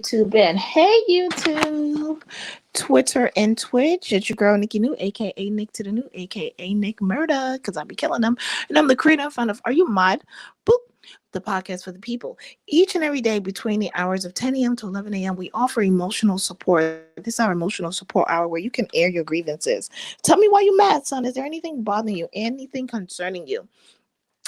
YouTube and hey YouTube, Twitter and Twitch. It's your girl Nikki New, aka Nick to the New, aka Nick Murder, because I be killing them. And I'm the creator and founder of Are You Mod? Boop, the podcast for the people. Each and every day between the hours of 10 a.m. to 11 a.m., we offer emotional support. This is our emotional support hour where you can air your grievances. Tell me why you mad, son. Is there anything bothering you? Anything concerning you?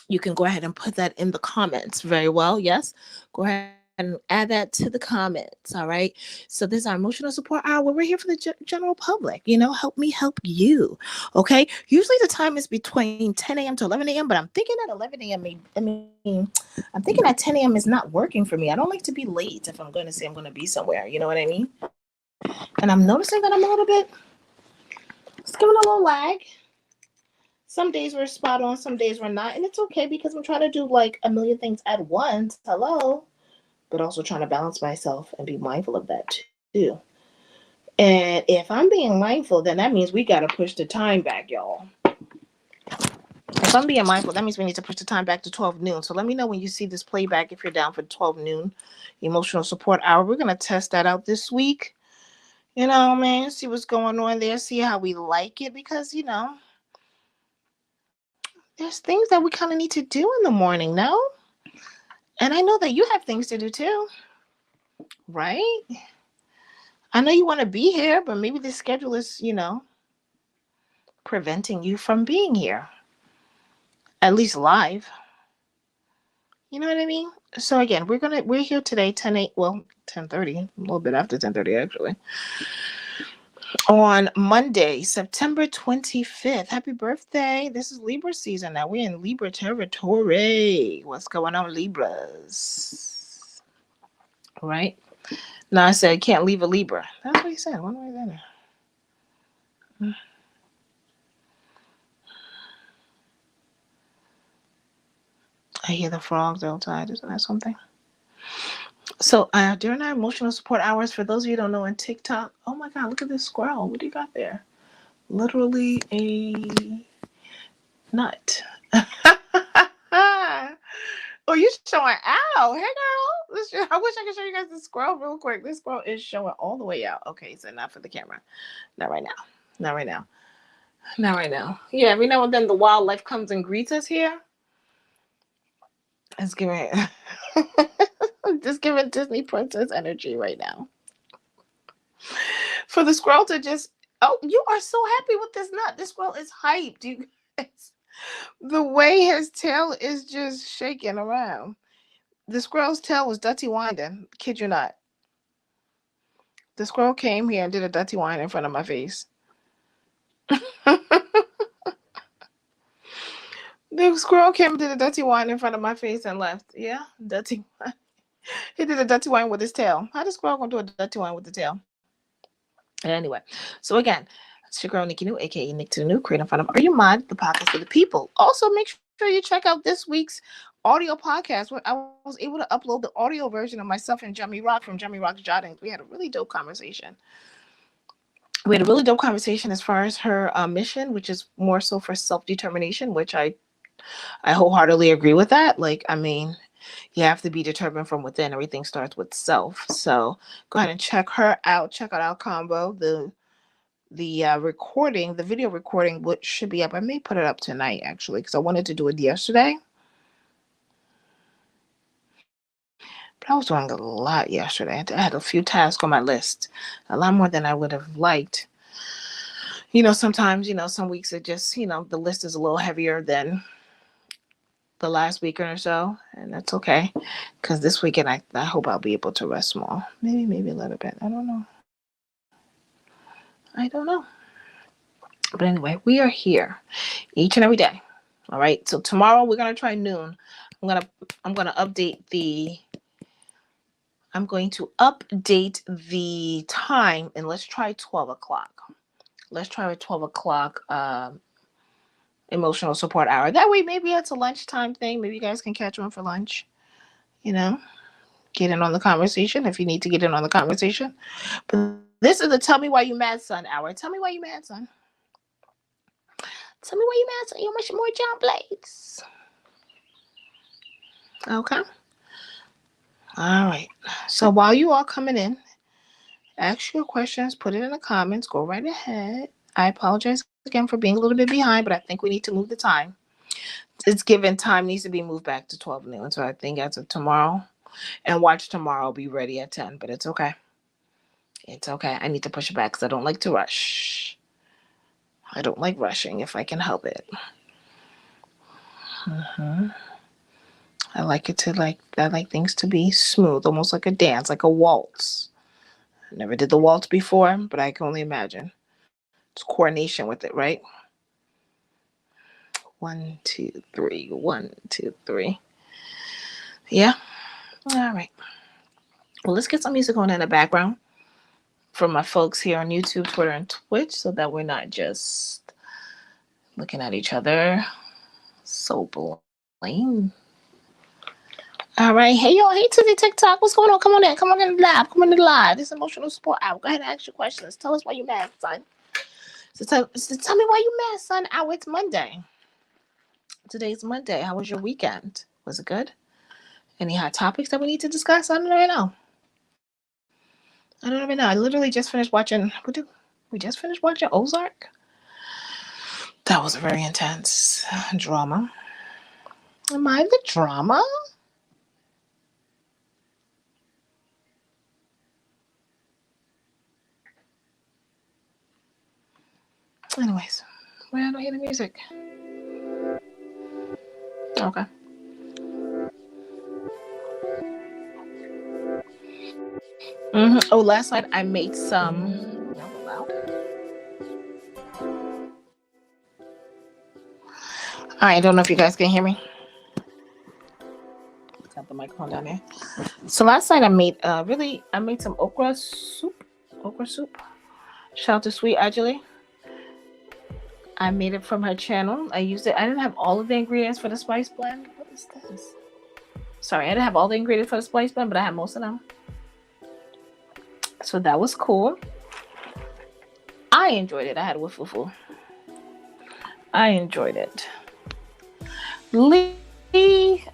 You can go ahead and put that in the comments. Very well. Yes. Go ahead and add that to the comments. All right. So this is our emotional support hour where we're here for the general public. Help me help you. Okay. Usually the time is between 10 a.m. to 11 a.m., but I'm thinking at 11 a.m. I'm thinking at 10 a.m. is not working for me. I don't like to be late if I'm going to say I'm going to be somewhere. You know what I mean? And I'm noticing that I'm a little bit, it's giving a little lag. Some days we're spot on, some days we're not. And it's okay because I'm trying to do like a million things at once. Hello. But also trying to balance myself and be mindful of that too. And if I'm being mindful, then that means we got to push the time back, y'all. If I'm being mindful, that means we need to push the time back to 12 noon. So let me know when you see this playback if you're down for 12 noon emotional support hour. We're going to test that out this week. Man, see what's going on there, see how we like it because, there's things that we kind of need to do in the morning, no? And I know that you have things to do too, right? I know you want to be here, but maybe the schedule is, preventing you from being here, at least live. You know what I mean? So again, we're here today, 10:30, a little bit after 10:30 actually, on Monday, September 25th. Happy birthday! This is Libra season now. We're in Libra territory. What's going on, Libras? Right? No, I said can't leave a Libra. That's what he said. One way or the other. I hear the frogs outside. Isn't that something? So during our emotional support hours, for those of you who don't know on TikTok, oh my God, look at this squirrel. What do you got there? Literally a nut. Oh, you showing out. Hey, girl. I wish I could show you guys the squirrel real quick. This squirrel is showing all the way out. Okay, so not for the camera. Not right now. Not right now. Not right now. Yeah, every now and then the wildlife comes and greets us here. It's giving just giving Disney princess energy right now. For the squirrel to just you are so happy with this nut. This squirrel is hyped, you guys. The way his tail is just shaking around. The squirrel's tail was Dutty winding. Kid you not. The squirrel came here and did a Dutty wind in front of my face. The squirrel came and did a Dutty wind in front of my face and left. Yeah, Dutty wind. He did a Dutty wind with his tail. How does squirrel gonna do a Dutty wind with the tail? Anyway, so again, it's your girl Nikki New, aka Nick to the New, creating fun of Are You Mod, the podcast for the people. Also, make sure you check out this week's audio podcast where I was able to upload the audio version of myself and Jemmy Rock from Jemmy Rock's Jottings. We had a really dope conversation. We had a really dope conversation as far as her mission, which is more so for self-determination, which I wholeheartedly agree with that. Like, I mean, you have to be determined from within. Everything starts with self. So go ahead and check her out. Check out our combo. The recording, the video recording, which should be up. I may put it up tonight actually, because I wanted to do it yesterday. But I was doing a lot yesterday. I had a few tasks on my list, a lot more than I would have liked. Sometimes, some weeks it just, the list is a little heavier than the last weekend or so, and that's okay. Because this weekend, I hope I'll be able to rest more. Maybe a little bit. I don't know. But anyway, we are here each and every day. All right. So tomorrow we're gonna try noon. I'm gonna update the time, and let's try 12 o'clock. Let's try a 12 o'clock emotional support hour. That way, maybe it's a lunchtime thing. Maybe you guys can catch one for lunch. You know, get in on the conversation if you need to get in on the conversation. But this is the Tell Me Why You Mad Son hour. Tell me why you mad, son. Tell me why you mad, son. You want more John Blakes. Okay. All right. So while you all coming in, ask your questions, put it in the comments, go right ahead. I apologize again for being a little bit behind, but I think we need to move the time. It's given time needs to be moved back to 12 noon. So I think as of tomorrow, and watch tomorrow be ready at 10, but it's okay. It's okay. I need to push it back because I don't like to rush. I don't like rushing if I can help it. hmm I like things to be smooth, almost like a dance, like a waltz. I never did the waltz before, but I can only imagine. It's coordination with it, right? 1, 2, 3, 1, 2, 3. Yeah. All right. Well, let's get some music on in the background for my folks here on YouTube, Twitter, and Twitch, so that we're not just looking at each other so blame. All right. Hey, y'all. Hey, to the TikTok. What's going on? Come on in. Come on in the live. Come on in the live. This emotional support hour. Go ahead and ask your questions. Tell us why you mad, son. So tell me why you mad, son. Ow, it's Monday. Today's Monday. How was your weekend? Was it good? Any hot topics that we need to discuss? I don't even know. I don't even know. I literally just finished watching. We just finished watching Ozark? That was a very intense drama. Am I the drama? Anyways, where do I hear the music? Okay. Oh, last night I made some. That was loud. All right, I don't know if you guys can hear me. Got the microphone down there. So last night I made some okra soup. Okra soup. Shout out to Sweet Ajali. I made it from her channel. I used it. I didn't have all of the ingredients for the spice blend. What is this? Sorry, I didn't have all the ingredients for the spice blend, but I had most of them. So that was cool. I enjoyed it. I had fufu. I enjoyed it. Lee,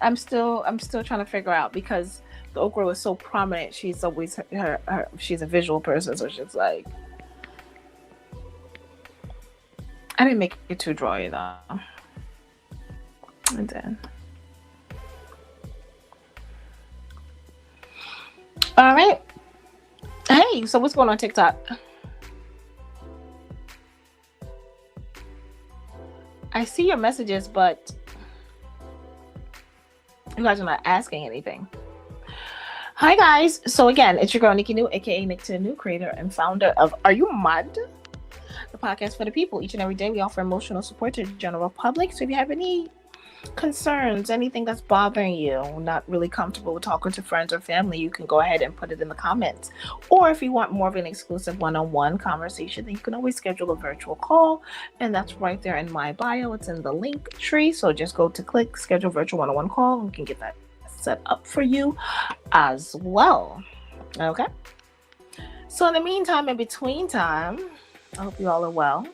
I'm still trying to figure out because the okra was so prominent. She's always she's a visual person, so she's like, I didn't make it too dry though. And then, all right. Hey, so what's going on TikTok? I see your messages, but you guys are not asking anything. Hi guys. So again, it's your girl Nikki New, aka Nick to the New, creator and founder of Are You Mad? The podcast for the people. Each and every day we offer emotional support to the general public. So if you have any concerns, anything that's bothering you, not really comfortable with talking to friends or family, you can go ahead and put it in the comments. Or if you want more of an exclusive one-on-one conversation, then you can always schedule a virtual call, and that's right there in my bio. It's in the link tree, so just go to click schedule virtual one-on-one call, and we can get that set up for you as well. Okay, so in the meantime, in between time, I hope you all are well.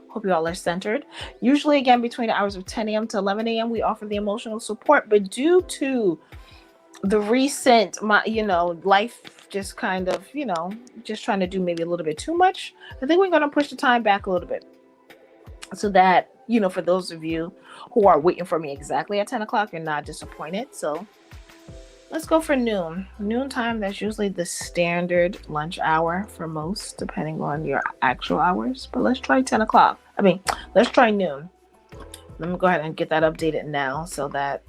Hope you all are centered. Usually, again, between the hours of 10 a.m. to 11 a.m., we offer the emotional support. But due to the recent, life just kind of, just trying to do maybe a little bit too much, I think we're going to push the time back a little bit so that, for those of you who are waiting for me exactly at 10 o'clock, you're not disappointed. So let's go for noon. Noon time, that's usually the standard lunch hour for most, depending on your actual hours. But let's try 10 o'clock. Let's try noon. Let me go ahead and get that updated now so that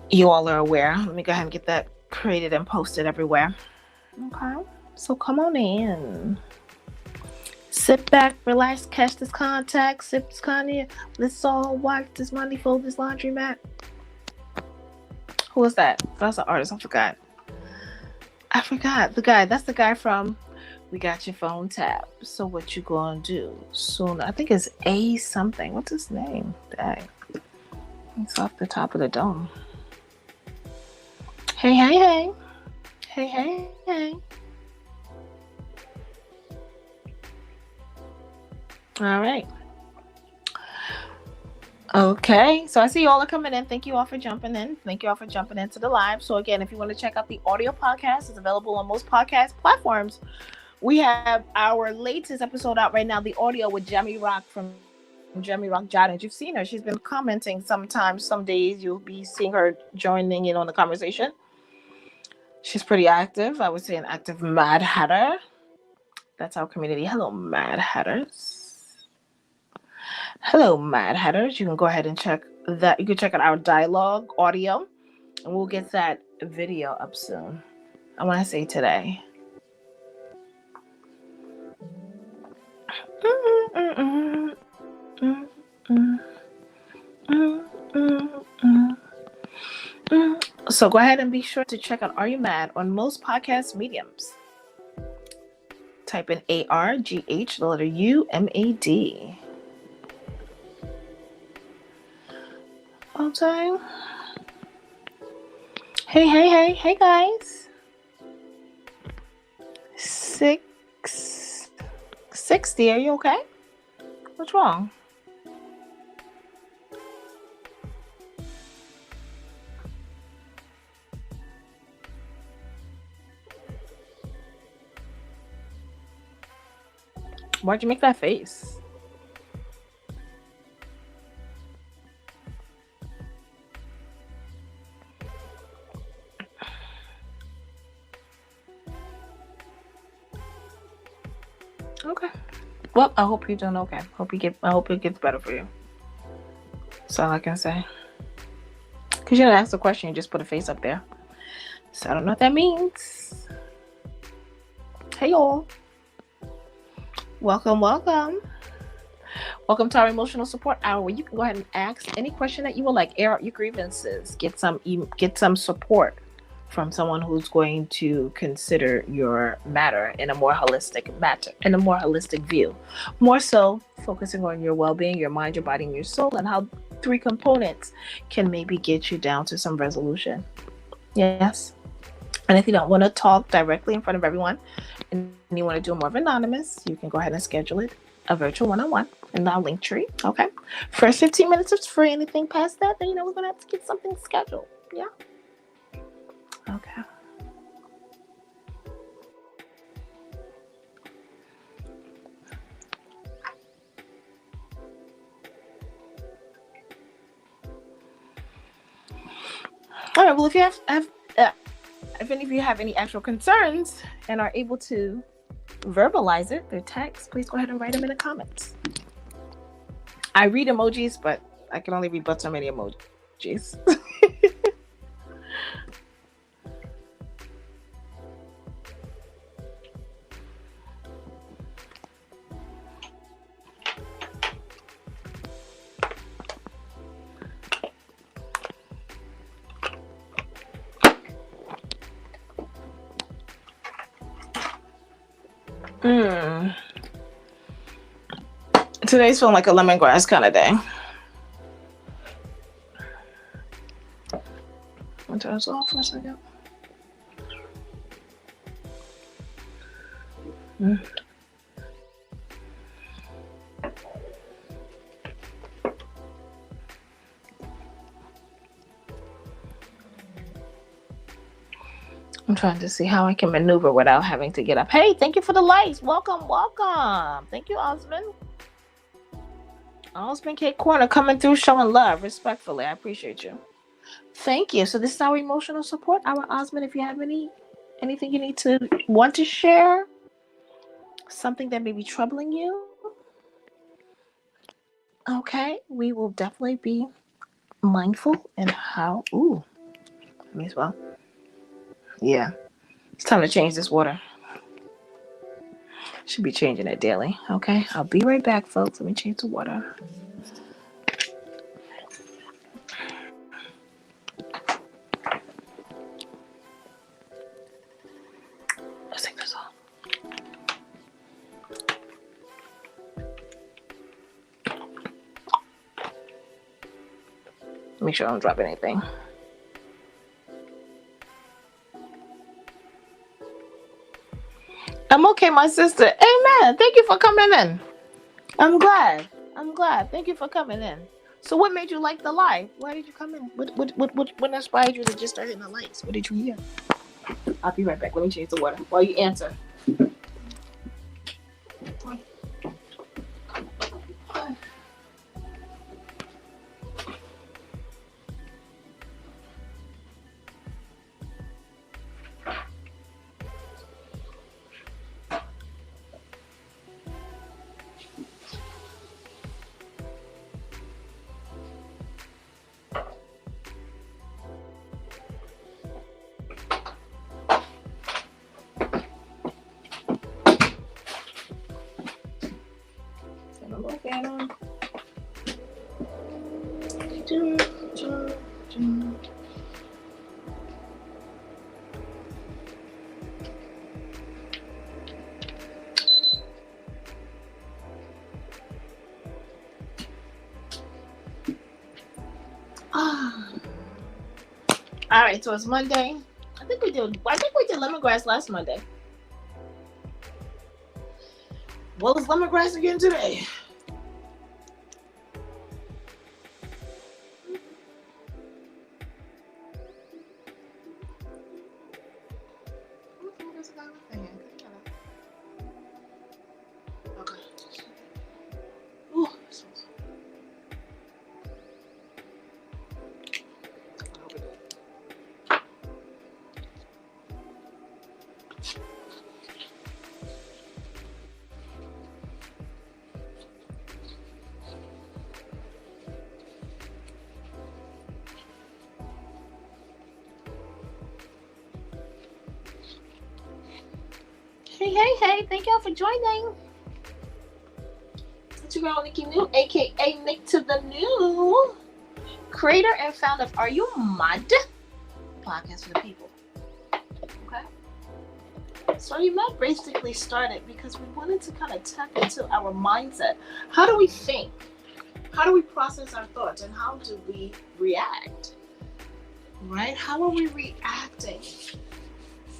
you all are aware. Let me go ahead and get that created and posted everywhere. Okay. So come on in. Sit back, relax, catch this contact, sip this cognac. Let's all watch this money fold this laundry mat. Who was that? That's an artist. I forgot. The guy. That's the guy from We Got Your Phone Tap. So what you gonna do soon? I think it's A something. What's his name? Dang. It's off the top of the dome. Hey, hey, hey. Hey, hey, hey. All right. Okay, so I see you all are coming in. Thank you all for jumping in. Thank you all for jumping into the live. So again, if you want to check out the audio podcast, it's available on most podcast platforms. We have our latest episode out right now, the audio with Jemmy Rock from Jemmy Rock Jotted. You've seen her. She's been commenting sometimes. Some days you'll be seeing her joining in on the conversation. She's pretty active. I would say an active Mad Hatter. That's our community. Hello, Mad Hatters. Hello, Mad Hatters. You can go ahead and check that. You can check out our dialogue audio, and we'll get that video up soon. I want to say today. So go ahead and be sure to check out Are You Mad on most podcast mediums. Type in ARGH, the letter UMAD. Okay. Hey guys. 660, are you okay? What's wrong? Why'd you make that face? Okay. Well, I hope you're doing okay. I hope it gets better for you. That's all I can say. Because you didn't ask the question, you just put a face up there. So I don't know what that means. Hey y'all. Welcome to our emotional support hour, where you can go ahead and ask any question that you would like, air out your grievances, get some support from someone who's going to consider your matter in a more holistic view. More so focusing on your well-being, your mind, your body, and your soul, and how 3 components can maybe get you down to some resolution. Yes. And if you don't want to talk directly in front of everyone and you want to do more of anonymous, you can go ahead and schedule it, a virtual one-on-one in our link tree. Okay. First 15 minutes is free. Anything past that, then we're going to have to get something scheduled. Yeah. Okay. All right. Well, if you if any of you have any actual concerns and are able to verbalize it through text, please go ahead and write them in the comments. I read emojis, but I can only read but so many emojis. Today's feeling like a lemongrass kind of day. I'll turn this off for a second. I'm trying to see how I can maneuver without having to get up. Hey, thank you for the likes. Welcome. Thank you, Osmond. Osmond K. Corner coming through, showing love respectfully. I appreciate you. Thank you. So this is our emotional support hour, Osmond. If you have anything you want to share, something that may be troubling you, okay, we will definitely be mindful in how. Me as well. Yeah, it's time to change this water. Should be changing it daily. Okay, I'll be right back, folks. Let me change the water. Let's take this off. Make sure I don't drop anything. I'm okay, my sister. Amen. Thank you for coming in. I'm glad. Thank you for coming in. So what made you like the live? Why did you come in? What inspired you to just start hitting the lights? What did you hear? I'll be right back. Let me change the water while you answer. All right, so it's Monday. I think we did lemongrass last Monday. What was lemongrass again today? Hey, thank y'all for joining. It's your girl Nikki New, aka Nick to the New, creator and founder of Are You Mad? Podcast for the people. Okay. So Are You Mad basically started because we wanted to kind of tap into our mindset. How do we think? How do we process our thoughts, and how do we react? Right? How are we reacting?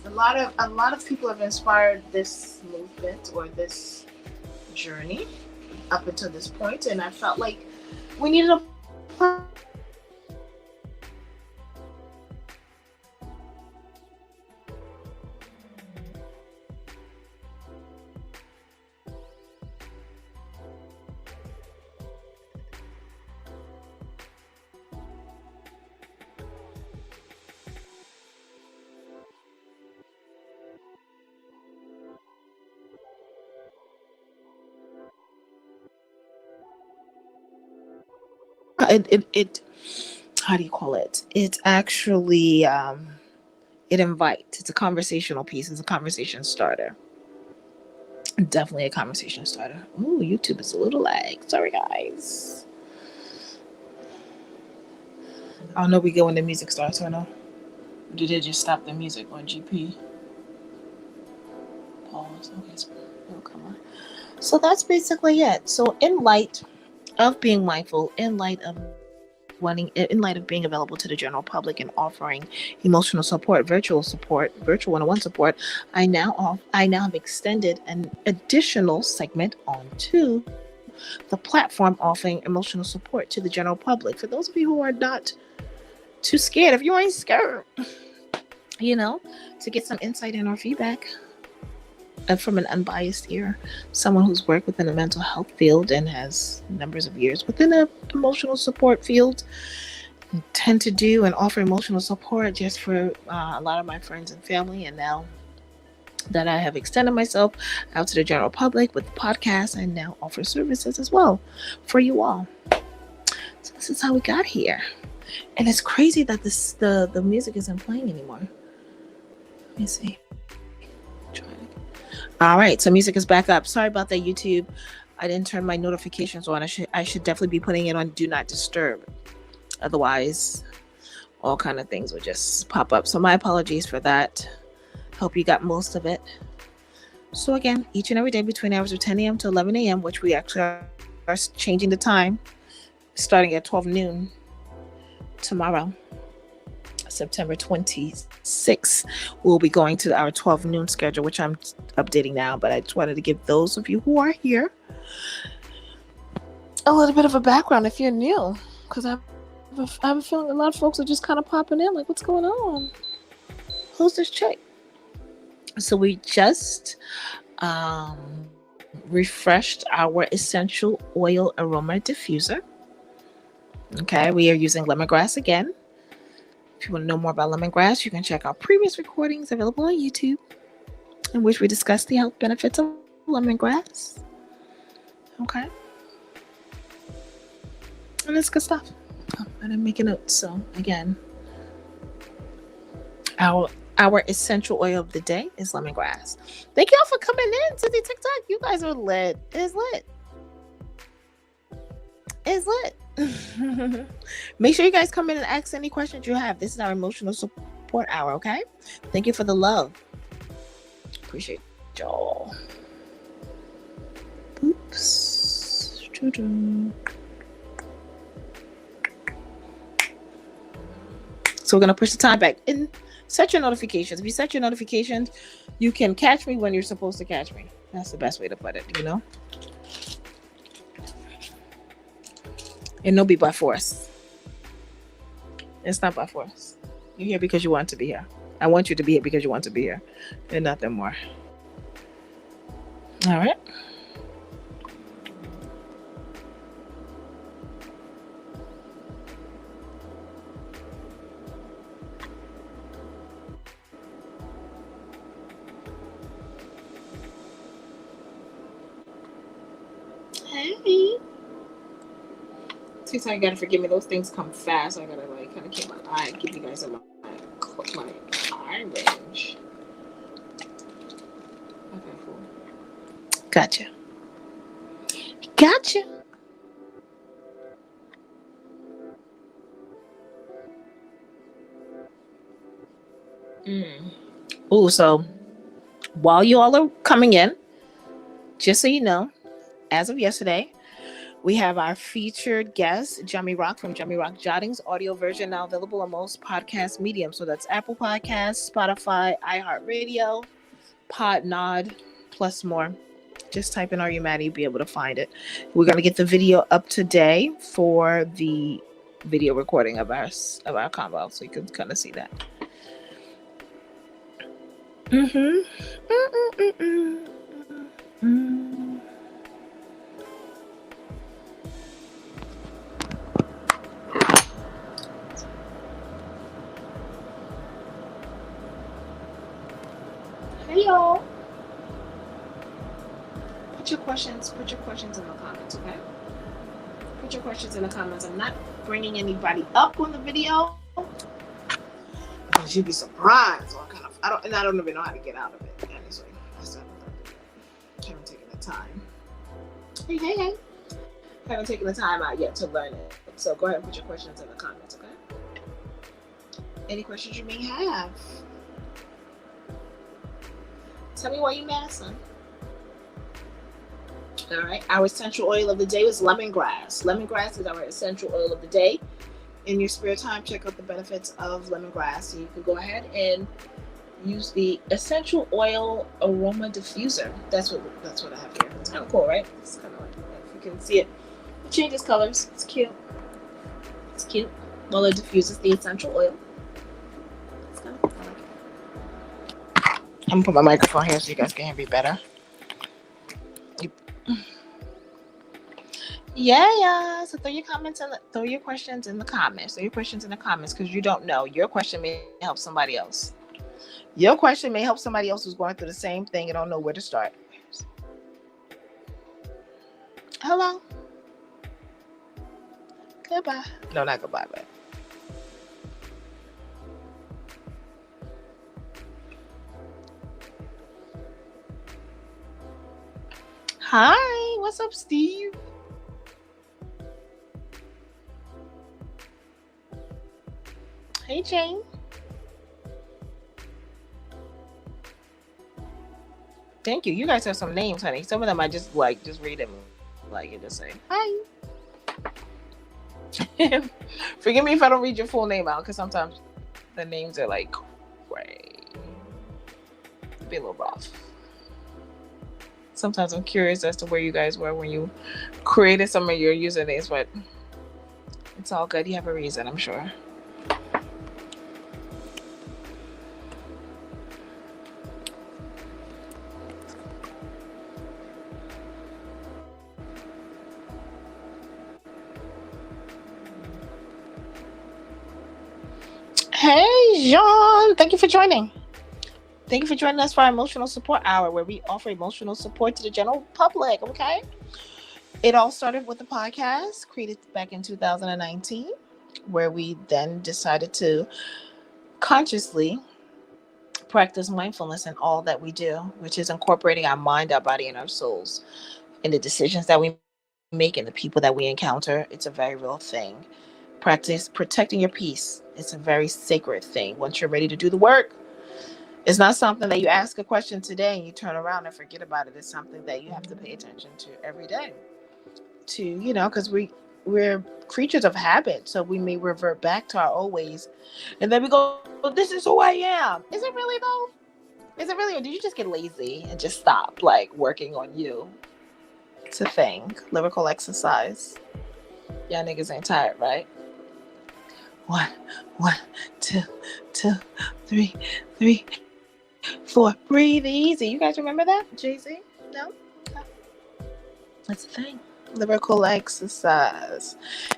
A lot of people have inspired this movement or this journey up until this point, and I felt like we needed a it how do you call it? It's actually it invites. It's a conversational piece. It's a conversation starter. Definitely a conversation starter. Ooh, YouTube is a little lag. Sorry, guys. I don't know if we go when the music starts or no. Did it just stop the music on GP? Pause. Okay, so it'll come on. So that's basically it. So in light of being mindful, in light of being available to the general public and offering emotional support, virtual one-on-one support, I now have extended an additional segment onto the platform offering emotional support to the general public. For those of you who are not too scared, if you ain't scared, to get some insight and or feedback from an unbiased ear, someone who's worked within the mental health field and has numbers of years within the emotional support field, tend to do and offer emotional support just for a lot of my friends and family. And now that I have extended myself out to the general public with the podcast, I now offer services as well for you all. So this is how we got here. And it's crazy that the music isn't playing anymore. Let me see. All right, so music is back up. Sorry about that, YouTube. I didn't turn my notifications on. I should definitely be putting it on Do Not Disturb. Otherwise, all kind of things would just pop up. So my apologies for that. Hope you got most of it. So again, each and every day between hours of 10 a.m. to 11 a.m., which we actually are changing the time, starting at 12 noon tomorrow, September 26th, we'll be going to our 12 noon schedule, which I'm updating now, but I just wanted to give those of you who are here a little bit of a background if you're new. because I have a feeling a lot of folks are just kind of popping in like, what's going on? Who's this chick? So we just refreshed our essential oil aroma diffuser. Okay, we are using lemongrass again. If you want to know more about lemongrass, you can check out previous recordings available on YouTube in which we discuss the health benefits of lemongrass. Okay. And it's good stuff. Oh, I didn't make a note. So again, our essential oil of the day is lemongrass. Thank you all for coming in to the TikTok. You guys are lit. It's lit. It's lit. Make sure you guys come in and ask any questions you have. This is our emotional support hour, okay? Thank you for the love. Appreciate y'all. Oops. So we're going to push the time back. And set your notifications. If you set your notifications, you can catch me when you're supposed to catch me. That's the best way to put it, you know? And no be by force. It's not by force. You're here because you want to be here. I want you to be here because you want to be here. And nothing more. All right. Hey. So you gotta forgive me. Those things come fast. I gotta like kind of keep my eye, keep you guys in my eye range. Okay, cool. Gotcha. Oh, so while you all are coming in, just so you know, as of yesterday, we have our featured guest, Jummy Rock from Jummy Rock Jottings, audio version now available on most podcast mediums. So that's Apple Podcasts, Spotify, iHeartRadio, Podnod, plus more. Just type in Are You Mad? You'll be able to find it. We're going to get the video up today for the video recording of our combo, so you can kind of see that. Hey y'all. Put your questions in the comments, okay? Put your questions in the comments. I'm not bringing anybody up on the video because you'd be surprised. I don't even know how to get out of it. Honestly, I haven't taken the time. Hey. Haven't taken the time out yet to learn it. So go ahead and put your questions in the comments, okay? Any questions you may have. Tell me why you mad, son. All right. Our essential oil of the day was lemongrass. Lemongrass is our essential oil of the day. In your spare time, check out the benefits of lemongrass. So you can go ahead and use the essential oil aroma diffuser. That's what I have here. It's kind of cool, right? It's kind of like, if you can see it, it changes colors. It's cute. Well, it diffuses the essential oil. It's kind of cool. I like it. I'm gonna put my microphone here so you guys can hear me better. Yeah. So throw your questions in the comments. Because you don't know. Your question may help somebody else. Your question may help somebody else who's going through the same thing and don't know where to start. Hello. Goodbye. No, not goodbye, but. Hi, what's up, Steve? Hey, Jane. Thank you. You guys have some names, honey. Some of them I just read them like and just say hi. Forgive me if I don't read your full name out, because sometimes the names are like gray. Be a little rough. Sometimes I'm curious as to where you guys were when you created some of your usernames, but It's all good. You have a reason, I'm sure. Hey, Jean. Thank you for joining. Thank you for joining us for our emotional support hour, where we offer emotional support to the general public. Okay. It all started with the podcast created back in 2019, where we then decided to consciously practice mindfulness in all that we do, which is incorporating our mind, our body, and our souls in the decisions that we make and the people that we encounter. It's a very real thing. Practice protecting your peace. It's a very sacred thing. Once you're ready to do the work, it's not something that you ask a question today and you turn around and forget about it. It's something that you have to pay attention to every day. To, because we're creatures of habit, so we may revert back to our old ways, and then we go, "This is who I am." Is it really though? Is it really, or did you just get lazy and just stop like working on you? It's a thing. Lyrical exercise. Y'all niggas ain't tired, right? One, one, two, two, three, three, four. Breathe easy. You guys remember that? Jay-Z? No? Okay. That's a thing. Lyrical exercise.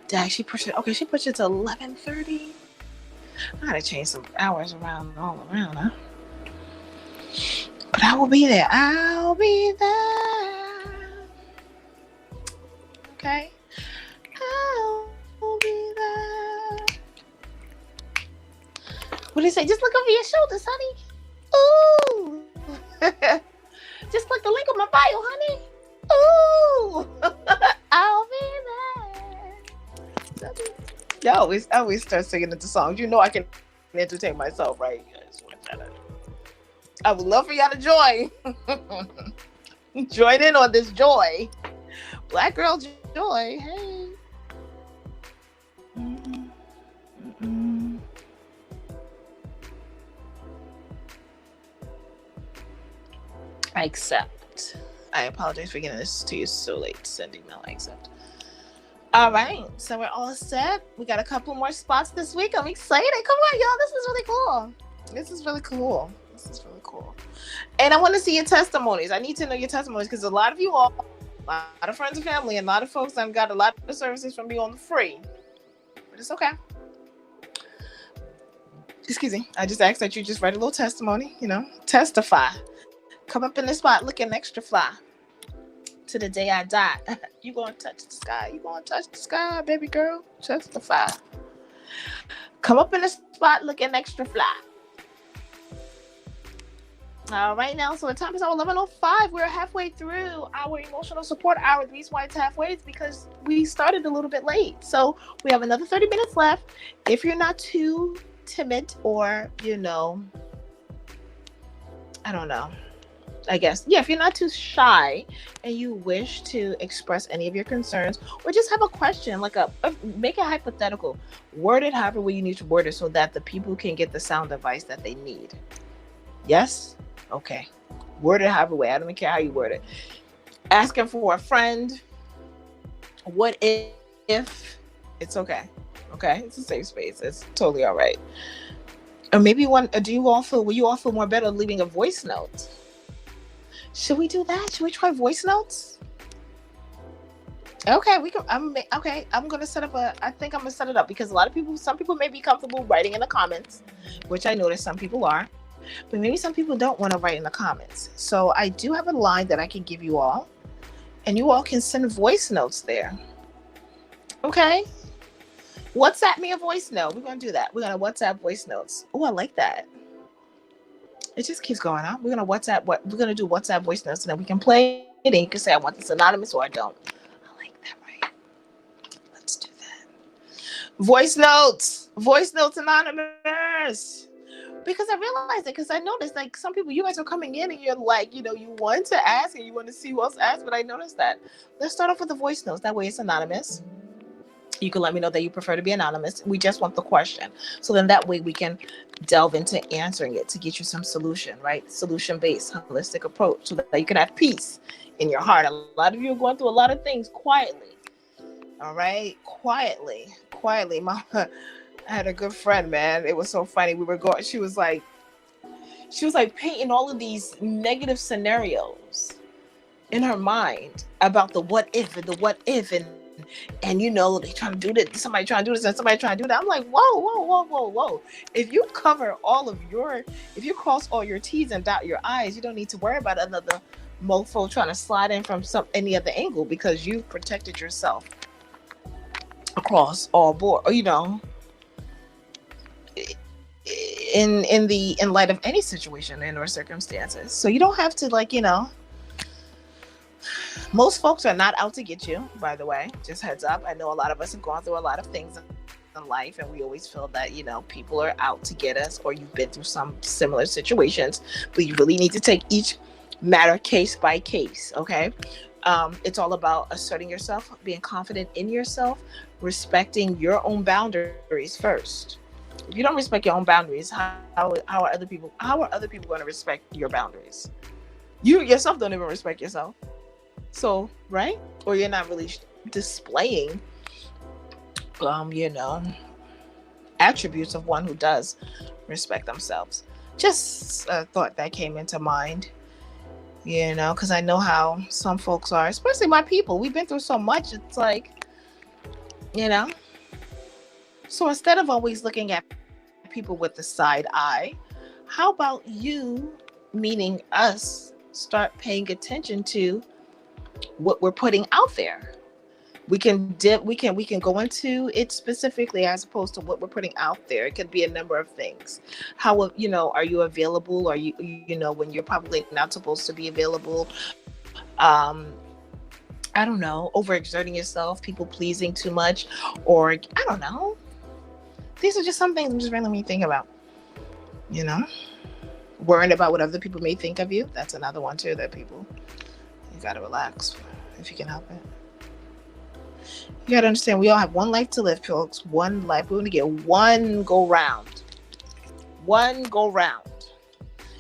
Dang, she pushed it. Okay, she pushed it to 11:30. I gotta change some hours around all around, huh? But I will be there. I'll be there. Okay. I'll be there. What do you say? Just look over your shoulders, honey. Ooh. Just click the link on my bio, honey. Ooh. I'll be there. I always start singing into songs. You know I can entertain myself, right? I would love for y'all to join. Join in on this joy. Black girl joy. Hey. I accept. I apologize for getting this to you so late. Send email. I accept. All right. So we're all set. We got a couple more spots this week. I'm excited. Come on, y'all. This is really cool. And I want to see your testimonies. I need to know your testimonies because a lot of you all, a lot of friends and family, and a lot of folks I've got a lot of services from me on the free. But it's okay. Excuse me. I just asked that you just write a little testimony, testify. Come up in the spot looking extra fly. To the day I die. You gonna touch the sky. You gonna touch the sky, baby girl. Testify. Come up in the spot looking extra fly. All right now, so the time is now 11:05. We're halfway through our emotional support hour. The reason why it's halfway is because we started a little bit late. So we have another 30 minutes left. If you're not too timid or, I don't know. I guess, if you're not too shy and you wish to express any of your concerns or just have a question, make it hypothetical, word it however way you need to word it so that the people can get the sound advice that they need. Yes? Okay. Word it however way. I don't even care how you word it. Asking for a friend. What if? It's okay. Okay? It's a safe space. It's totally all right. Or maybe will you all feel more better leaving a voice note? Should we do that? Should we try voice notes? Okay, we can. I'm gonna set up I think I'm gonna set it up because some people may be comfortable writing in the comments, which I noticed some people are, but maybe some people don't want to write in the comments. So I do have a line that I can give you all, and you all can send voice notes there. Okay. WhatsApp me a voice note. We're gonna do that. We're gonna WhatsApp voice notes. Oh, I like that. It just keeps going on. We're gonna do WhatsApp voice notes, and then we can play it. And you can say I want this anonymous or I don't. I like that, right? Let's do that. Voice notes anonymous. Because I realized it. Because I noticed some people, you guys are coming in and you're you want to ask and you want to see who else asked, but I noticed that. Let's start off with the voice notes. That way it's anonymous. You can let me know that you prefer to be anonymous. We just want the question. So then that way we can delve into answering it to get you some solution, right? Solution-based, holistic approach so that you can have peace in your heart. A lot of you are going through a lot of things quietly. All right? Quietly. quietly. Mama, I had a good friend, man. It was so funny. We were going. She was like painting all of these negative scenarios in her mind about the what if and the what if and you know they trying to do this, somebody trying to do this and somebody trying to do that. I'm like, whoa. If you cover all of your, if you cross all your T's and dot your I's, you don't need to worry about another mofo trying to slide in from any other angle because you protected yourself across all board. Or in light of any situation and or circumstances. So you don't have to most folks are not out to get you, by the way. Just heads up. I know a lot of us have gone through a lot of things in life, and we always feel that, people are out to get us, or you've been through some similar situations, but you really need to take each matter case by case, okay? It's all about asserting yourself, being confident in yourself, respecting your own boundaries first. If you don't respect your own boundaries, how are other people going to respect your boundaries? You yourself don't even respect yourself. So, right? Or you're not really displaying, attributes of one who does respect themselves. Just a thought that came into mind, because I know how some folks are, especially my people. We've been through so much. It's like, so instead of always looking at people with the side eye, how about you, meaning us, start paying attention to what we're putting out there? We can go into it specifically as opposed to what we're putting out there. It could be a number of things. How, are you available? Are you, when you're probably not supposed to be available? I don't know, overexerting yourself, people pleasing too much, or I don't know. These are just some things I'm just randomly thinking about. Worrying about what other people may think of you. That's another one too, that people, you gotta relax if you can help it. You gotta understand, we all have one life to live, folks. One life. We're gonna get one go round.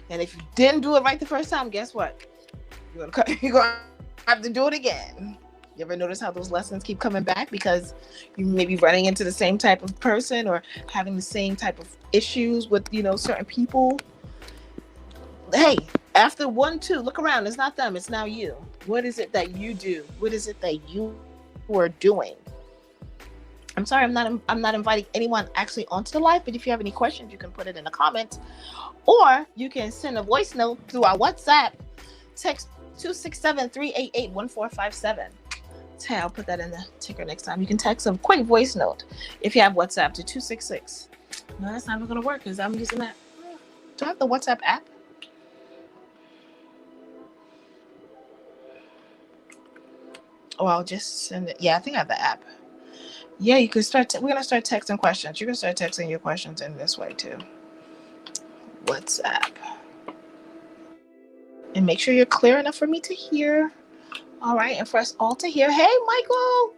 And if you didn't do it right the first time, guess what? You're gonna have to do it again. You ever notice how those lessons keep coming back because you may be running into the same type of person or having the same type of issues with, certain people? Hey, after 1, 2, look around. It's not them. It's now you. What is it that you do? What is it that you are doing? I'm sorry, I'm not inviting anyone actually onto the live, but if you have any questions, you can put it in the comments, or you can send a voice note through our WhatsApp. Text 267-388-1457. I'll put that in the ticker next time. You can text a quick voice note if you have WhatsApp to 266. No, that's not going to work because I'm using that. Do I have the WhatsApp app? Oh, I'll just send it. Yeah, I think I have the app. Yeah, you can start. We're going to start texting questions. You can start texting your questions in this way too. WhatsApp. And make sure you're clear enough for me to hear. All right, and for us all to hear. Hey, Michael.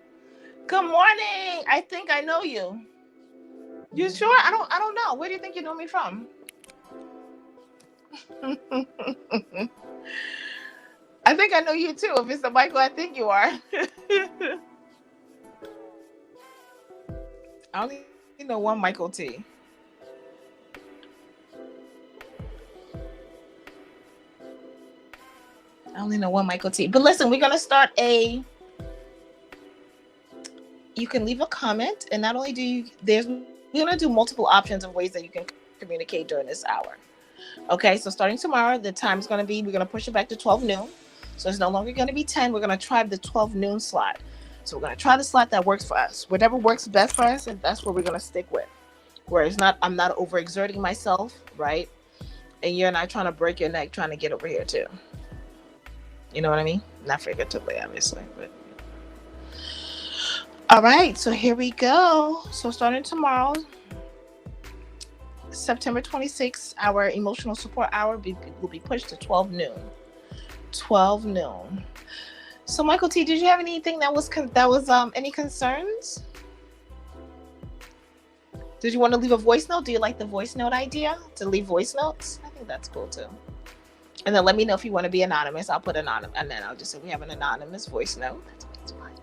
Good morning. I think I know you. You sure? I don't know. Where do you think you know me from? I think I know you too. If it's the Michael I think you are. I only know one Michael T. I only know one Michael T. But listen, we're going to start you can leave a comment, and not only we're going to do multiple options of ways that you can communicate during this hour. Okay, so starting tomorrow, the time is going to be, we're going to push it back to 12 noon. So it's no longer going to be 10. We're going to try the 12 noon slot. So we're going to try the slot that works for us. Whatever works best for us, and that's what we're going to stick with. Where I'm not overexerting myself, right? And you're not trying to break your neck trying to get over here too. You know what I mean? Not figuratively, obviously, but. All right, so here we go. So starting tomorrow, September 26th, our emotional support hour will be pushed to 12 noon. 12 noon. So Michael T, did you have anything that was any concerns? Did you want to leave a voice note? Do you like the voice note idea to leave voice notes? I think that's cool too. And then let me know if you want to be anonymous. I'll put anonymous, and then I'll just say we have an anonymous voice note. That's fine.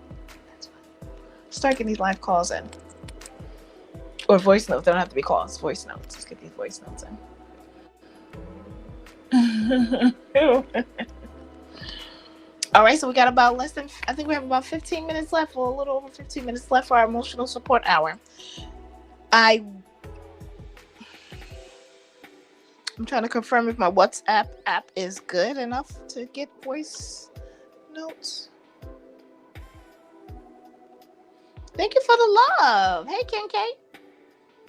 Start getting these live calls in. Or voice notes. They don't have to be calls. Voice notes. Let's get these voice notes in. All right, so we got about I think we have about 15 minutes left, or a little over 15 minutes left for our emotional support hour. I'm trying to confirm if my WhatsApp app is good enough to get voice notes. Thank you for the love. Hey, Ken K.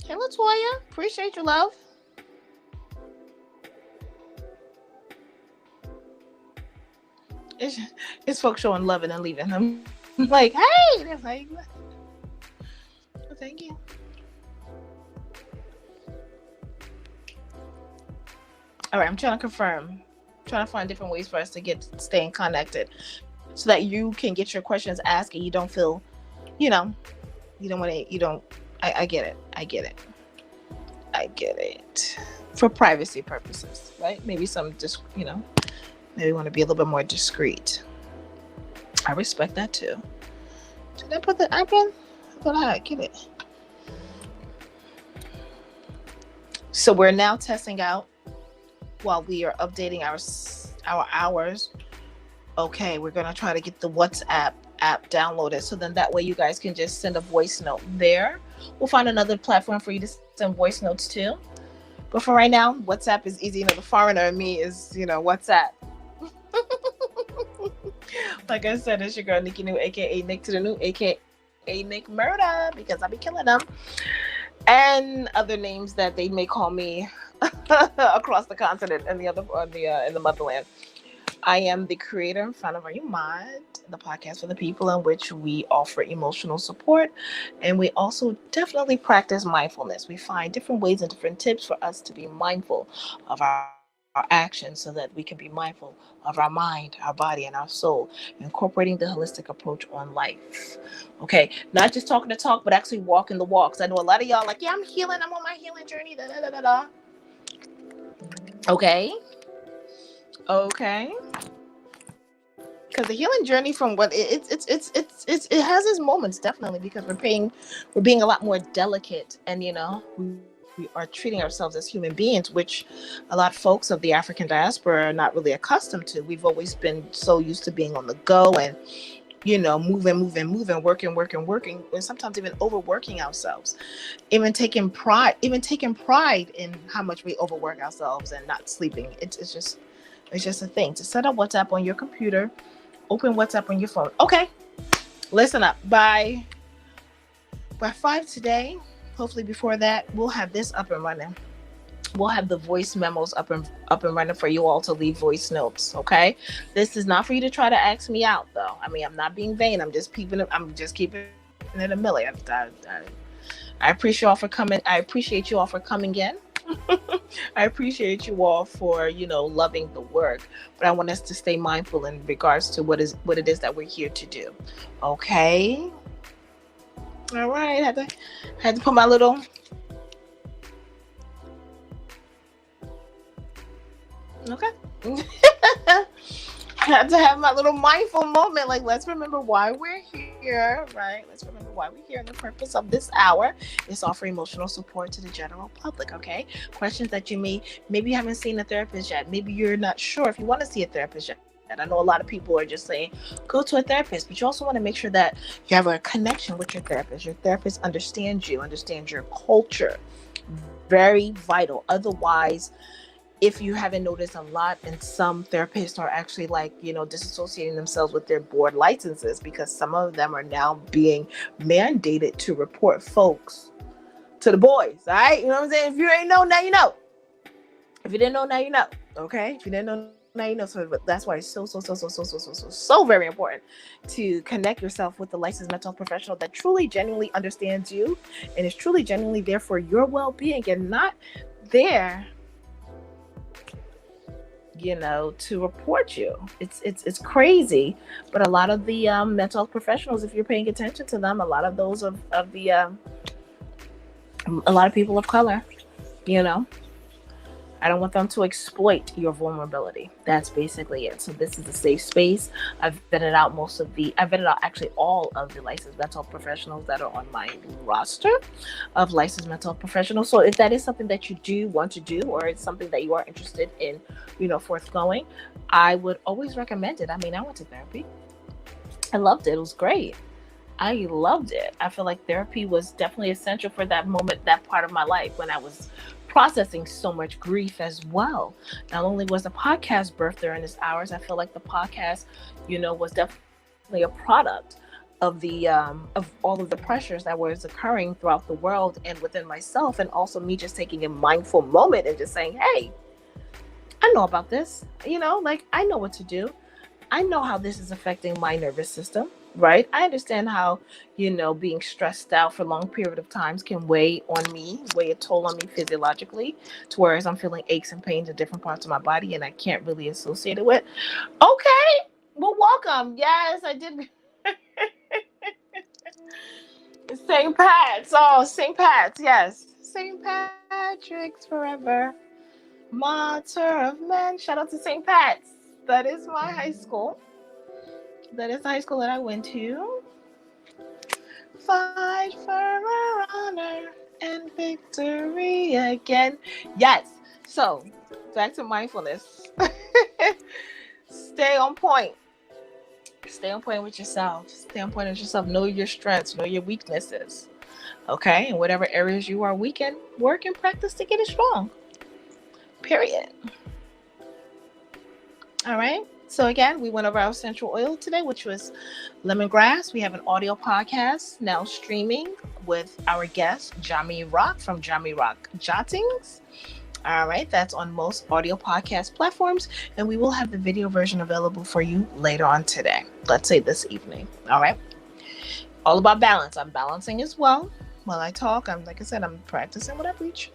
Hey, Latoya. Appreciate your love. It's folks showing love and then leaving. I'm like, hey. They're like, well, thank you. All right, I'm trying to confirm. I'm trying to find different ways for us to staying connected so that you can get your questions asked and you don't feel, you don't want to, I get it. I get it. For privacy purposes, right? Maybe some just, maybe want to be a little bit more discreet. I respect that too. Did I put the icon? I thought I get it. So we're now testing out while we are updating our hours. Okay, we're gonna try to get the WhatsApp app downloaded, so then that way you guys can just send a voice note there. We'll find another platform for you to send voice notes to. But for right now, WhatsApp is easy. The foreigner in me is, WhatsApp. Like I said, it's your girl Nikki New, aka Nick to the New, aka Nick Murder, because I be killing them. And other names that they may call me across the continent and in the motherland. I am the creator and founder of Are You Mod, the podcast for the people, in which we offer emotional support, and we also definitely practice mindfulness. We find different ways and different tips for us to be mindful of our actions, so that we can be mindful of our mind, our body, and our soul, incorporating the holistic approach on life. Okay, not just talking the talk, but actually walking the walks. I know a lot of y'all like, yeah, I'm healing. I'm on my healing journey. Da, da, da, da, da. Okay. Because the healing journey, from what it has its moments, definitely, because we're being a lot more delicate, and we are treating ourselves as human beings, which a lot of folks of the African diaspora are not really accustomed to. We've always been so used to being on the go and moving, working, and sometimes even overworking ourselves, even taking pride in how much we overwork ourselves and not sleeping. It's just a thing. To set up WhatsApp on your computer, open WhatsApp on your phone. Okay, listen up. By 5 today, hopefully before that, we'll have this up and running. We'll have the voice memos up and running for you all to leave voice notes. Okay, this is not for you to try to ask me out, though. I mean, I'm not being vain. I'm just keeping it a milli. I appreciate you all for coming. I appreciate you all for coming in. I appreciate you all for loving the work, but I want us to stay mindful in regards to what it is that we're here to do. Okay. All right. Had to put my little. Okay. Had to have my little mindful moment. Like, let's remember why we're here, right? Let's remember why we're here. And the purpose of this hour is offer emotional support to the general public, okay? Questions that maybe you haven't seen a therapist yet. Maybe you're not sure if you want to see a therapist yet. And I know a lot of people are just saying, go to a therapist, but you also want to make sure that you have a connection with your therapist. Your therapist understands you, understands your culture. Very vital. Otherwise, if you haven't noticed, a lot, and some therapists are actually disassociating themselves with their board licenses, because some of them are now being mandated to report folks to the boys. All right, you know what I'm saying? If you ain't know, now you know. If you didn't know, now you know. Okay, if you didn't know, now you know. So that's why it's so very important to connect yourself with the licensed mental health professional that truly, genuinely understands you and is truly, genuinely there for your well-being, and not there to report you. It's crazy, but a lot of the mental health professionals, if you're paying attention to them, a lot of those of the a lot of people of color, I don't want them to exploit your vulnerability. That's basically it. So this is a safe space. I've vetted out actually all of the licensed mental health professionals that are on my roster of licensed mental health professionals. So if that is something that you do want to do, or it's something that you are interested in, forthgoing, I would always recommend it. I mean, I went to therapy. I loved it. It was great. I loved it. I feel like therapy was definitely essential for that moment, that part of my life when I was processing so much grief as well. Not only was the podcast birthed during this hours, I feel like the podcast, was definitely a product of all of the pressures that was occurring throughout the world and within myself, and also me just taking a mindful moment and just saying, hey, I know about this, like I know what to do. I know how this is affecting my nervous system, right? I understand how, being stressed out for a long period of times can weigh a toll on me physiologically, to whereas I'm feeling aches and pains in different parts of my body and I can't really associate it with. Okay, well, welcome. Yes, I did. St. Pat's. Oh, St. Pat's. Yes. St. Patrick's forever. Martyr of men. Shout out to St. Pat's. That is my high school. That is the high school that I went to. Fight for our honor and victory again. Yes. So, back to mindfulness. Stay on point. Stay on point with yourself. Stay on point with yourself. Know your strengths. Know your weaknesses. Okay? And whatever areas you are weak in, work and practice to get it strong. Period. All right. So again, we went over our essential oil today, which was lemongrass. We have an audio podcast now streaming with our guest, Jami Rock from Jami Rock Jottings. All right. That's on most audio podcast platforms. And we will have the video version available for you later on today. Let's say this evening. All right. All about balance. I'm balancing as well. While I talk, like I said, I'm practicing what I preach.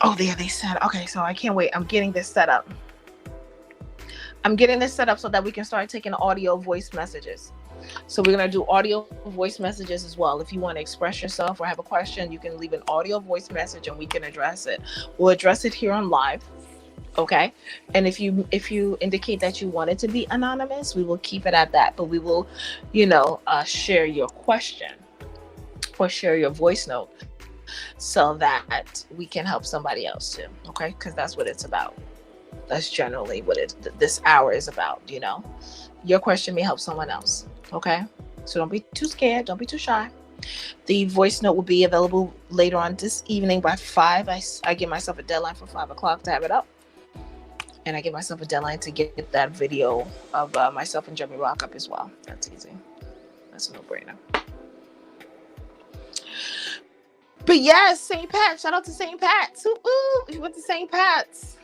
Oh, there they said. Okay, so I can't wait. I'm getting this set up. So that we can start taking audio voice messages. So we're going to do audio voice messages as well. If you want to express yourself or have a question, you can leave an audio voice message and we can address it. We'll address it here on live. Okay. And if you indicate that you want it to be anonymous, we will keep it at that. But we will, share your question or share your voice note so that we can help somebody else too. Okay. Because that's what it's about. That's generally what this hour is about. Your question may help someone else. Okay. So don't be too scared. Don't be too shy. The voice note will be available later on this evening by 5. I give myself a deadline for 5 o'clock to have it up. And I give myself a deadline to get that video of myself and Jami Rock up as well. That's easy. That's a no-brainer. But yes, St. Pat. Shout out to St. Pat's. Ooh, we went to St. Pat's.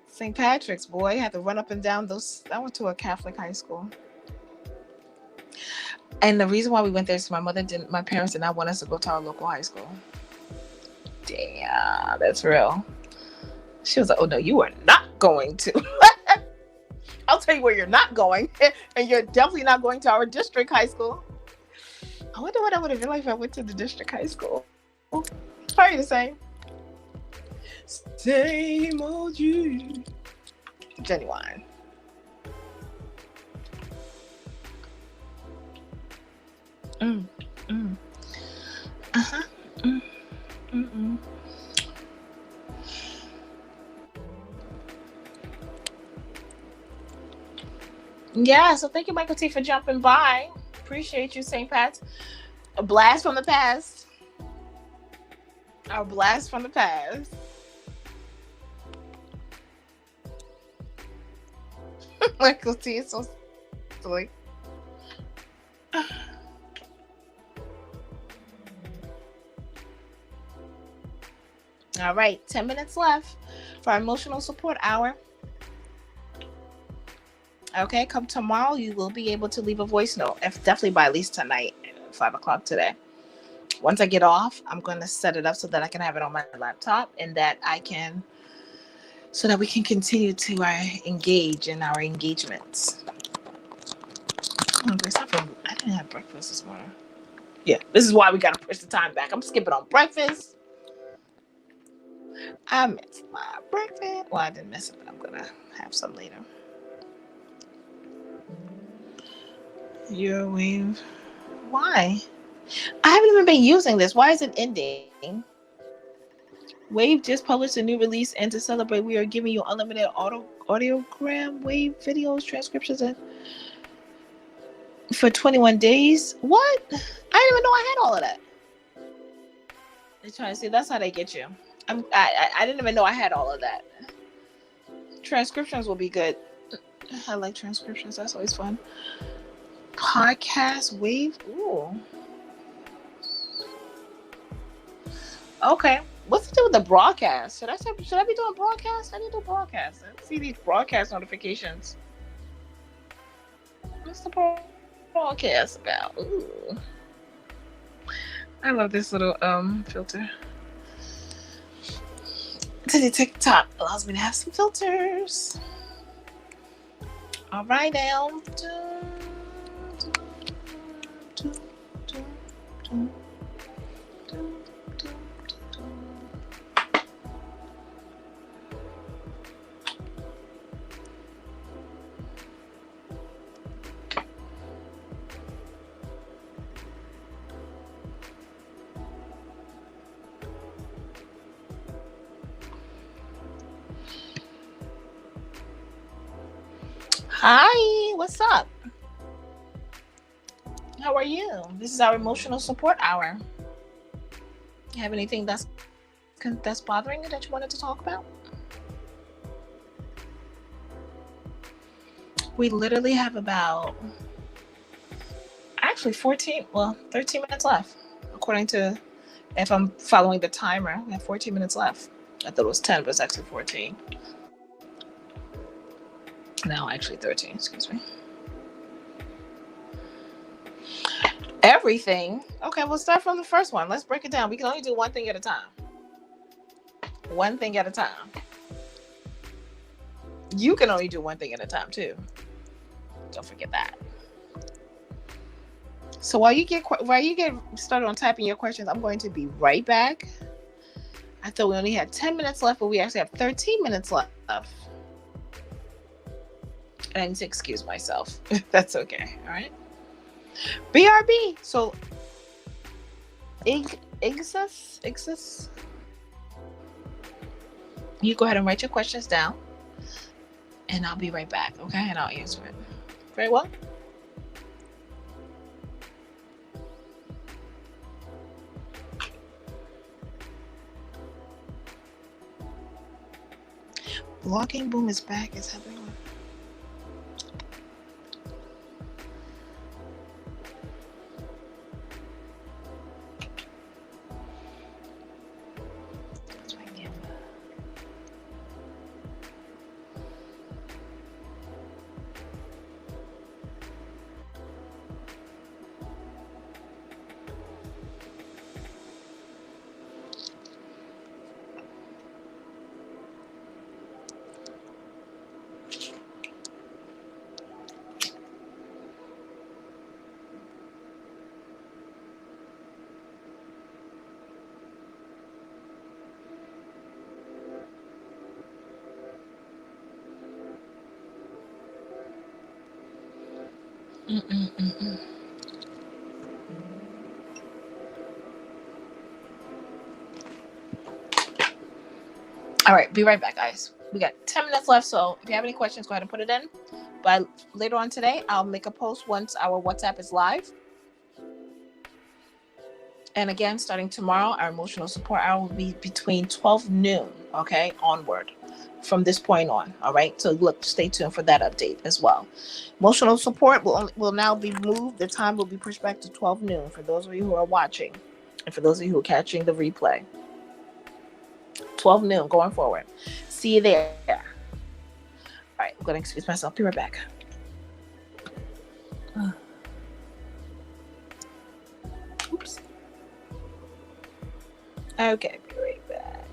St. Patrick's, boy. I had to run up and down those. I went to a Catholic high school. And the reason why we went there is my parents did not want us to go to our local high school. Damn, that's real. She was like, oh no, you are not going to. I'll tell you where you're not going. And you're definitely not going to our district high school. I wonder what I would have been like if I went to the district high school. Probably the same. Same old you. Genuine. Uh-huh. Yeah, so thank you, Michael T, for jumping by. Appreciate you, St. Pat's. A blast from the past. Our blast from the past. Michael T is so silly. All right, 10 minutes left for our emotional support hour. Okay, come tomorrow, you will be able to leave a voice note. Definitely by at least tonight, 5 o'clock today. Once I get off, I'm going to set it up so that I can have it on my laptop and so that we can continue to engage in our engagements. I didn't have breakfast this morning. Yeah, this is why we got to push the time back. I'm skipping on breakfast. I missed my breakfast. Well, I didn't miss it, but I'm gonna have some later. Your wave. Why? I haven't even been using this. Why is it ending? Wave just published a new release, and to celebrate, we are giving you unlimited audiogram wave videos, transcriptions, and for 21 days. What? I didn't even know I had all of that. They're trying to see. That's how they get you. I didn't even know I had all of that. Transcriptions will be good. I like transcriptions. That's always fun. Podcast wave. Ooh. Okay. What's to do with the broadcast? Should I be doing broadcast? I need to do broadcast. I see these broadcast notifications. What's the broadcast about? Ooh. I love this little filter. Today TikTok allows me to have some filters. All right now. Hi, what's up? How are you? This is our emotional support hour. You have anything that's bothering you that you wanted to talk about? We literally have about 13 minutes left. According to, if I'm following the timer, we have 14 minutes left. I thought it was 10, but it's actually 14. No, actually 13, excuse me. Everything. Okay, we'll start from the first one. Let's break it down. We can only do one thing at a time. One thing at a time. You can only do one thing at a time too. Don't forget that. So while you get started on typing your questions, I'm going to be right back. I thought we only had 10 minutes left, but we actually have 13 minutes left. And I need to excuse myself. That's okay. All right. BRB. So Igsas. You go ahead and write your questions down, and I'll be right back. Okay, and I'll answer it. Very well. Blogging boom is back. It's happening. All right, be right back, guys. We got 10 minutes left, so if you have any questions, go ahead and put it in. But later on today, I'll make a post once our WhatsApp is live. And again, starting tomorrow, our emotional support hour will be between 12 noon, okay, onward from this point on. All right, so stay tuned for that update as well. Emotional support will now be moved. The time will be pushed back to 12 noon for those of you who are watching, and for those of you who are catching the replay. 12 noon going forward. See you there. All right, I'm going to excuse myself. Be right back. Oops. Okay, be right back.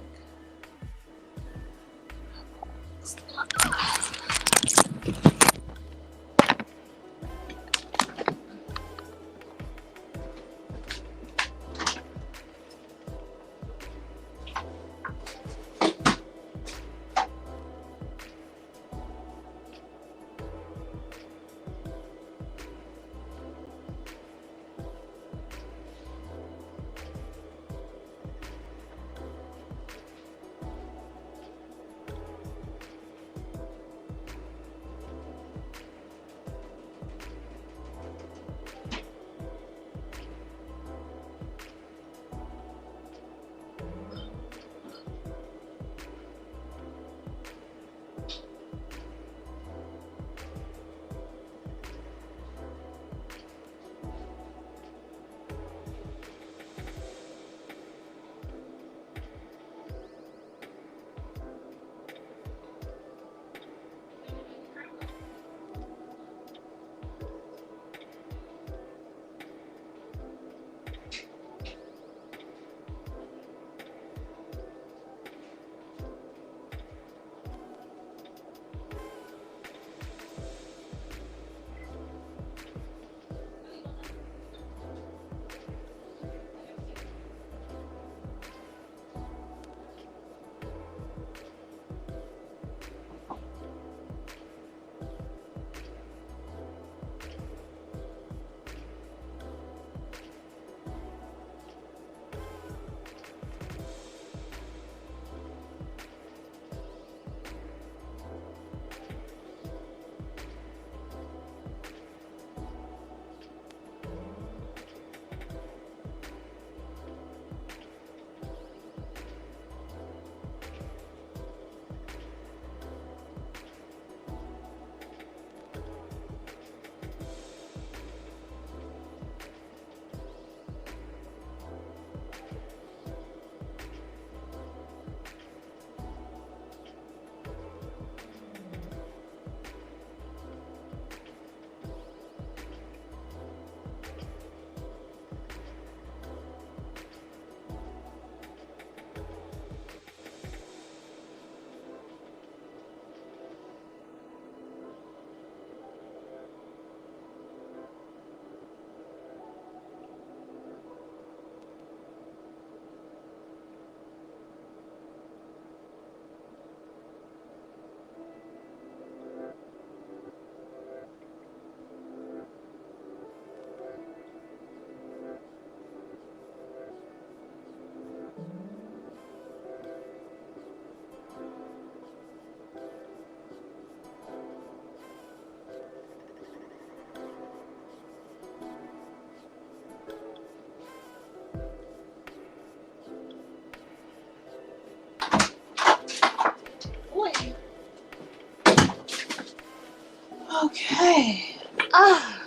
Okay. Ah.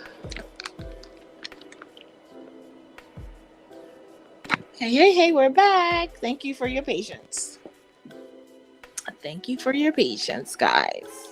Hey, we're back. Thank you for your patience. Thank you for your patience, guys.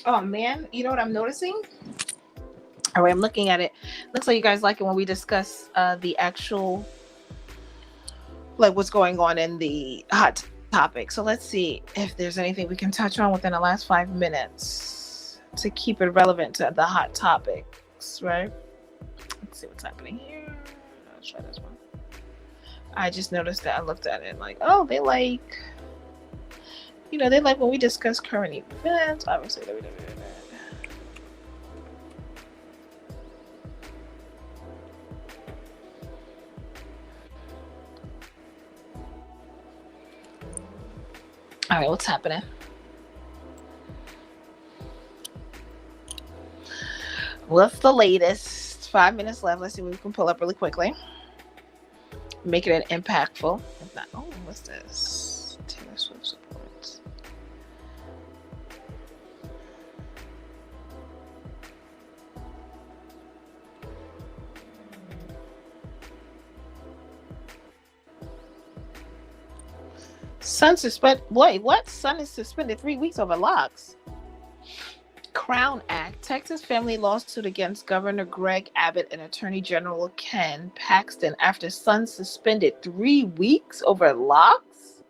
Oh man, you know what I'm noticing? All right, I'm looking at it. Looks like you guys like it when we discuss the actual, like, what's going on in the hot topic. So let's see if there's anything we can touch on within the last 5 minutes to keep it relevant to the hot topics, right? Let's see what's happening here. Let's try this one. I just noticed that I looked at it like, oh, they like, they like when we discuss current events. Obviously, all right, what's happening? What's the latest? 5 minutes left. Let's see what we can pull up really quickly. Make it impactful. If not, oh, what's this? Taylor Swift supports. Son suspended. Wait, what? Son is suspended 3 weeks over locks. Crown Act. Texas family lawsuit against Governor Greg Abbott and Attorney General Ken Paxton after son suspended 3 weeks over locks.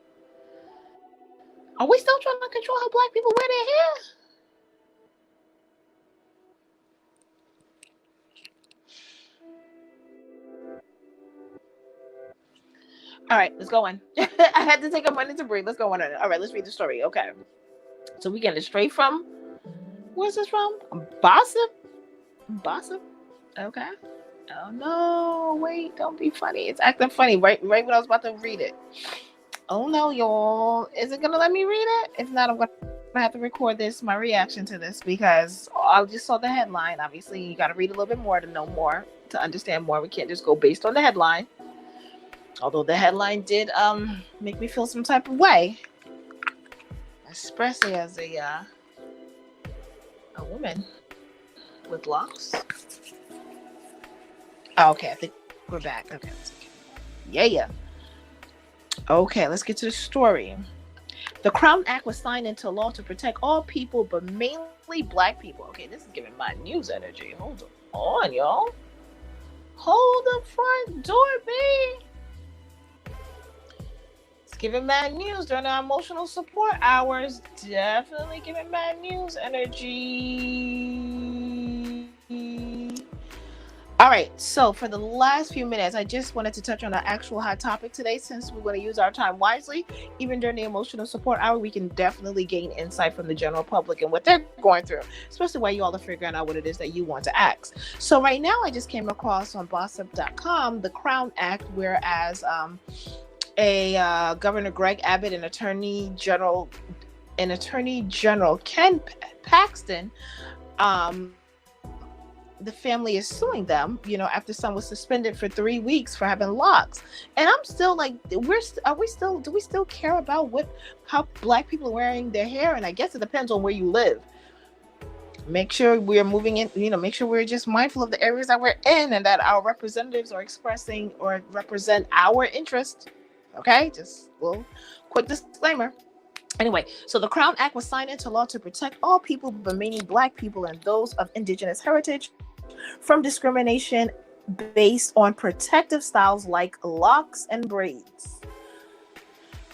Are we still trying to control how black people wear their hair? All right, let's go on. I had to take a minute to breathe. Let's go on. All right, let's read the story. Okay. So we get it straight from, where's this from? Bossip? Okay. Oh no, wait, don't be funny. It's acting funny right when I was about to read it. Oh no, y'all. Is it gonna let me read it? If not, I'm gonna have to record my reaction to this, because I just saw the headline. Obviously, you gotta read a little bit more to know more, to understand more. We can't just go based on the headline. Although the headline did make me feel some type of way, especially as a woman with locks. Oh, okay, I think we're back. Okay, yeah. Okay, let's get to the story. The Crown Act was signed into law to protect all people, but mainly black people. Okay, this is giving my news energy. Hold on, y'all. Hold the front door, babe. Giving mad news during our emotional support hours. Definitely giving mad news energy. All right, so for the last few minutes, I just wanted to touch on the actual hot topic today, since we're going to use our time wisely. Even during the emotional support hour, we can definitely gain insight from the general public and what they're going through, especially while you all are figuring out what it is that you want to ask. So right now, I just came across on Bossup.com the Crown Act, whereas Governor Greg Abbott and Attorney General Ken Paxton the family is suing them, after son was suspended for 3 weeks for having locks. And I'm still like, do we still care about how black people are wearing their hair? And I guess it depends on where you live. Make sure we're moving in, make sure we're just mindful of the areas that we're in and that our representatives are expressing or represent our interest. Okay, just little quick disclaimer. Anyway, so the Crown Act was signed into law to protect all people, but mainly black people and those of indigenous heritage, from discrimination based on protective styles like locks and braids.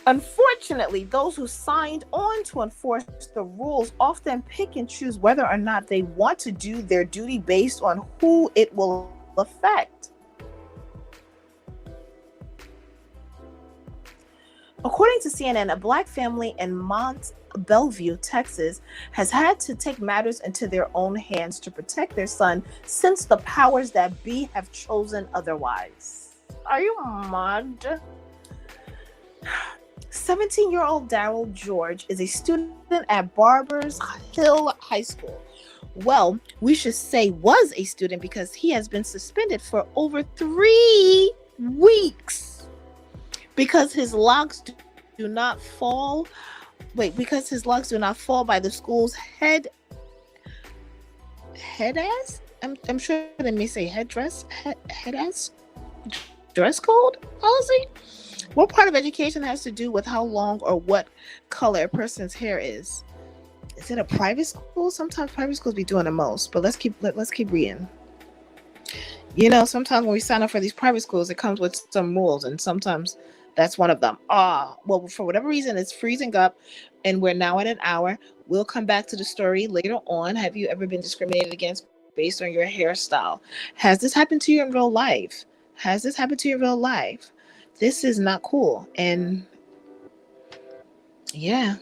Unfortunately, those who signed on to enforce the rules often pick and choose whether or not they want to do their duty based on who it will affect. According to CNN, a black family in Mont Belvieu, Texas, has had to take matters into their own hands to protect their son since the powers that be have chosen otherwise. Are you mad? 17-year-old Daryl George is a student at Barbers Hill High School. Well, we should say was a student because he has been suspended for over 3 weeks because his locks do not fall. Because his locks do not fall by the school's head ass. I'm sure they may say headdress, head ass, dress code policy. What part of education has to do with how long or what color a person's hair is? Is it a private school? Sometimes private schools be doing the most, but let's keep reading. Sometimes when we sign up for these private schools, it comes with some rules, and sometimes that's one of them. Well, for whatever reason, it's freezing up, and we're now at an hour. We'll come back to the story later on. Have you ever been discriminated against based on your hairstyle? Has this happened to you in real life? This is not cool. And yeah,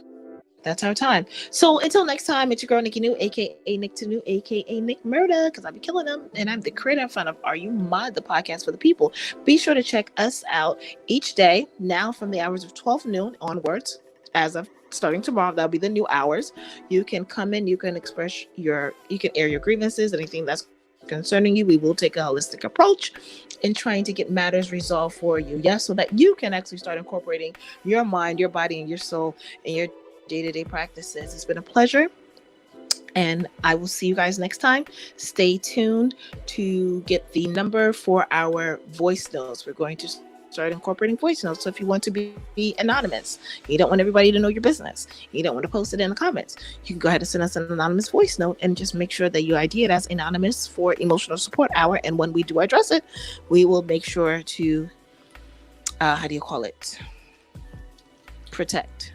that's our time. So until next time, it's your girl Nikki New, aka Nick to New, aka Nick Murder, because I be killing them, and I'm the creator and founder of Are You Mod, the podcast for the people. Be sure to check us out each day now from the hours of 12 noon onwards. As of starting tomorrow, that'll be the new hours. You can come in, you can you can air your grievances, anything that's concerning you. We will take a holistic approach in trying to get matters resolved for you. Yes, so that you can actually start incorporating your mind, your body, and your soul in your day-to-day practices. It's been a pleasure, and I will see you guys next time. Stay tuned to get the number for our voice notes. We're going to start incorporating voice notes. So if you want to be anonymous, you don't want everybody to know your business, you don't want to post it in the comments, you can go ahead and send us an anonymous voice note and just make sure that you ID it as anonymous for emotional support hour. And when we do address it, we will make sure to protect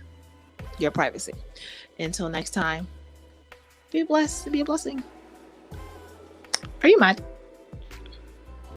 your privacy. Until next time, be blessed, be a blessing. Are you mad?